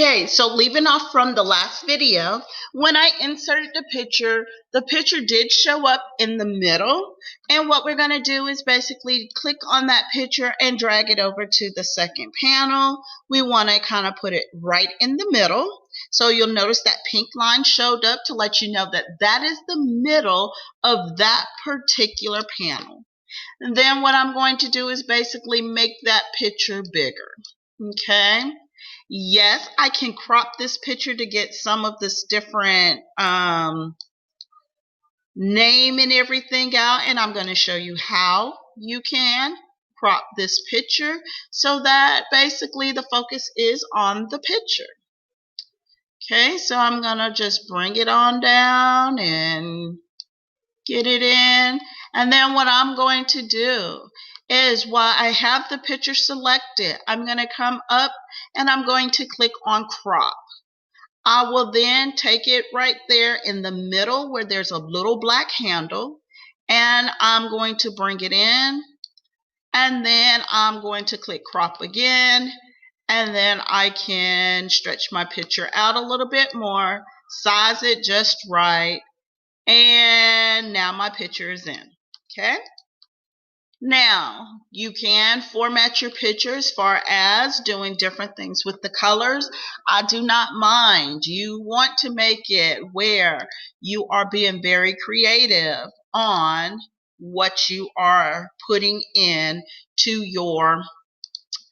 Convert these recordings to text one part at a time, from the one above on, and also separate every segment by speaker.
Speaker 1: Okay, so leaving off from the last video, when I inserted the picture did show up in the middle. And what we're going to do is basically click on that picture and drag it over to the second panel. We want to kind of put it right in the middle. So you'll notice that pink line showed up to let you know that that is the middle of that particular panel. And then what I'm going to do is basically make that picture bigger. Okay. Yes, I can crop this picture to get some of this different name and everything out, and I'm going to show you how you can crop this picture so that basically the focus is on the picture. Okay, so I'm going to just bring it on down and get it in. And then what I'm going to do is while I have the picture selected, I'm going to come up and I'm going to click on crop. I will then take it right there in the middle where there's a little black handle, and I'm going to bring it in, and then I'm going to click crop again, and then I can stretch my picture out a little bit more, size it just right, and now my picture is in. Okay. Now, you can format your picture as far as doing different things with the colors. I do not mind. You want to make it where you are being very creative on what you are putting in to your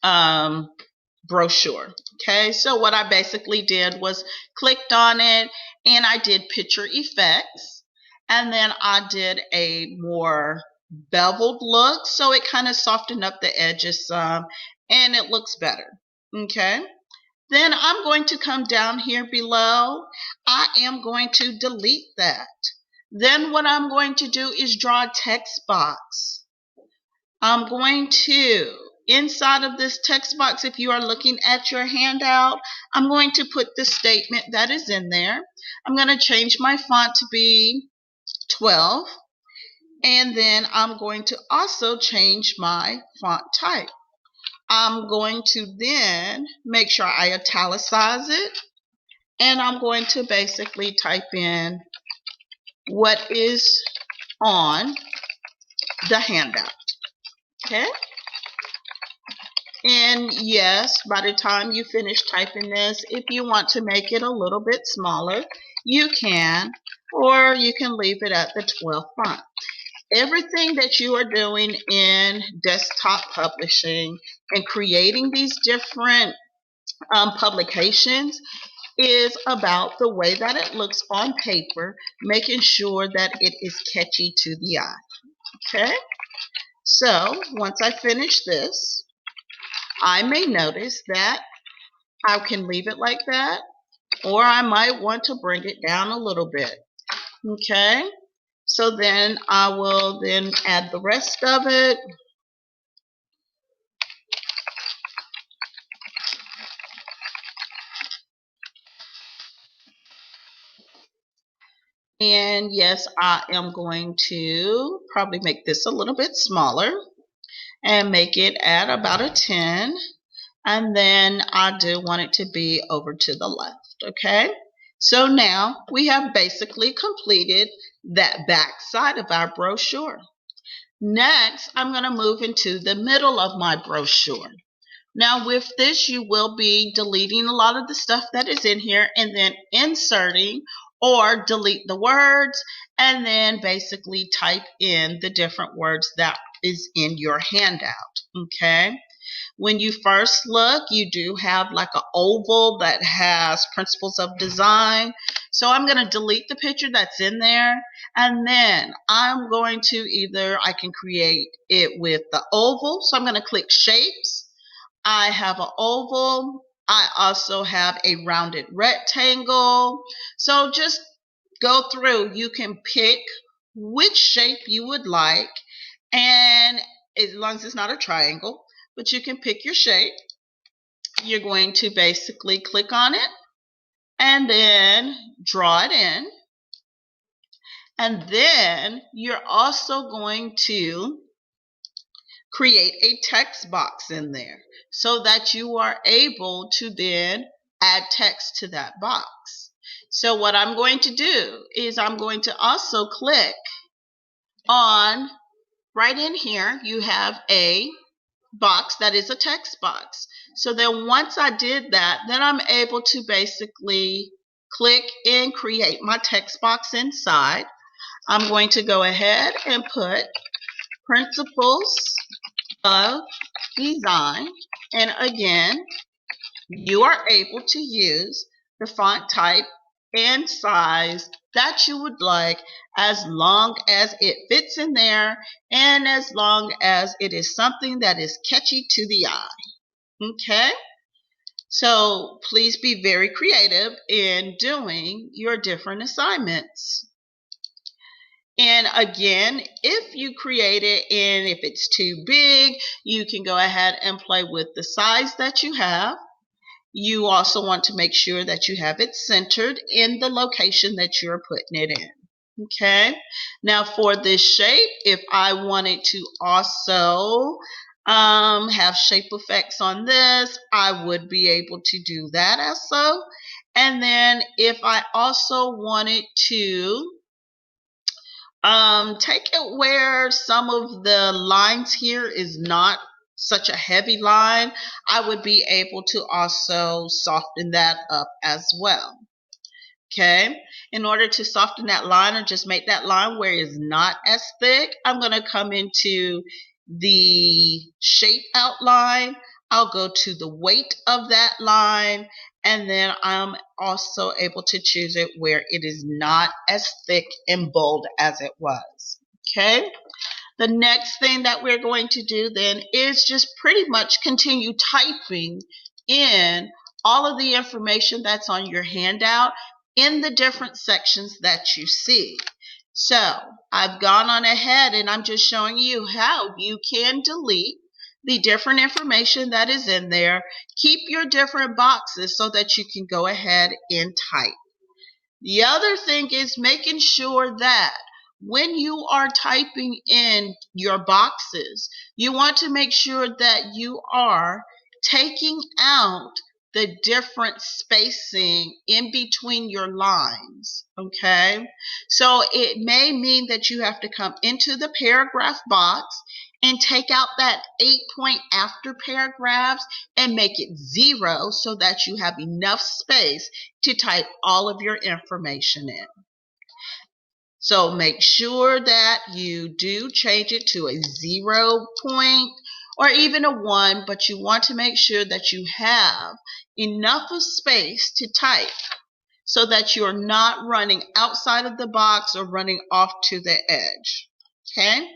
Speaker 1: brochure. Okay, so what I basically did was clicked on it and I did picture effects, and then I did a more beveled look, so it kind of softened up the edges some and it looks better. Okay, then I'm going to come down here below. I am going to delete that. Then what I'm going to do is draw a text box. I'm going to, inside of this text box, if you are looking at your handout, I'm going to put the statement that is in there. I'm going to change my font to be 12. And then I'm going to also change my font type. I'm going to then make sure I italicize it. And I'm going to basically type in what is on the handout. Okay? And yes, by the time you finish typing this, if you want to make it a little bit smaller, you can, or you can leave it at the 12 font. Everything that you are doing in desktop publishing and creating these different publications is about the way that it looks on paper, making sure that it is catchy to the eye. Okay, so once I finish this, I may notice that I can leave it like that, or I might want to bring it down a little bit. Okay, so then I will then add the rest of it. And yes, I am going to probably make this a little bit smaller and make it at about a 10. And then I do want it to be over to the left. Okay, so now we have basically completed that back side of our brochure. Next, I'm going to move into the middle of my brochure. Now with this, you will be deleting a lot of the stuff that is in here and then inserting or delete the words and then basically type in the different words that is in your handout. Okay. When you first look, you do have like an oval that has principles of design. So I'm going to delete the picture that's in there. And then I'm going to I can create it with the oval. So I'm going to click shapes. I have an oval. I also have a rounded rectangle. So just go through. You can pick which shape you would like. And as long as it's not a triangle, but you can pick your shape. You're going to basically click on it and then draw it in. And then you're also going to create a text box in there so that you are able to then add text to that box. So what I'm going to do is I'm going to also click on, right in here, you have a box that is a text box. So then once I did that, then I'm able to basically click and create my text box inside. I'm going to go ahead and put principles of design. And again, you are able to use the font type and size that you would like, as long as it fits in there and as long as it is something that is catchy to the eye. Okay? So please be very creative in doing your different assignments. And again, if you create it and if it's too big, you can go ahead and play with the size that you have. You also want to make sure that you have it centered in the location that you're putting it in. Okay. Now for this shape, if I wanted to also have shape effects on this, I would be able to do that also. And then if I also wanted to take it where some of the lines here is not such a heavy line, I would be able to also soften that up as well. Okay, in order to soften that line or just make that line where it's not as thick, I'm going to come into the shape outline. I'll go to the weight of that line, and then I'm also able to choose it where it is not as thick and bold as it was. Okay. The next thing that we're going to do then is just pretty much continue typing in all of the information that's on your handout in the different sections that you see. So I've gone on ahead and I'm just showing you how you can delete the different information that is in there. Keep your different boxes so that you can go ahead and type. The other thing is making sure that when you are typing in your boxes, you want to make sure that you are taking out the different spacing in between your lines, okay? So it may mean that you have to come into the paragraph box and take out that 8-point after paragraphs and make it 0 so that you have enough space to type all of your information in. So make sure that you do change it to a 0 point or even a 1, but you want to make sure that you have enough of space to type so that you're not running outside of the box or running off to the edge. Okay?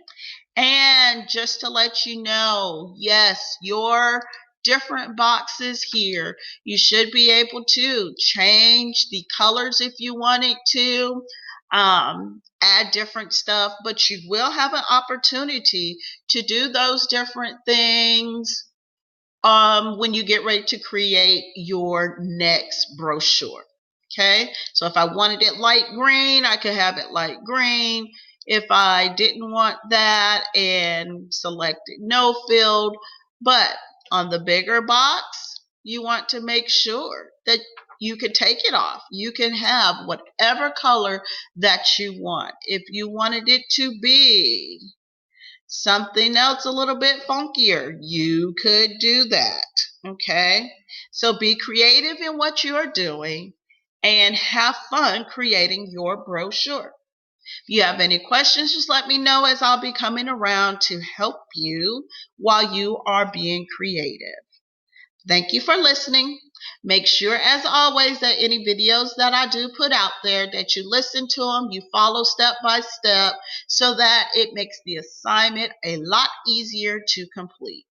Speaker 1: And just to let you know, yes, your different boxes here, you should be able to change the colors if you wanted to, add different stuff, but you will have an opportunity to do those different things when you get ready to create your next brochure. Okay, so if I wanted it light green, I could have it light green. If I didn't want that and selected no field, but on the bigger box, you want to make sure that you can take it off. You can have whatever color that you want. If you wanted it to be something else a little bit funkier, you could do that. Okay, so be creative in what you are doing and have fun creating your brochure. If you have any questions, just let me know, as I'll be coming around to help you while you are being creative. Thank you for listening. Make sure, as always, that any videos that I do put out there, that you listen to them, you follow step by step, so that it makes the assignment a lot easier to complete.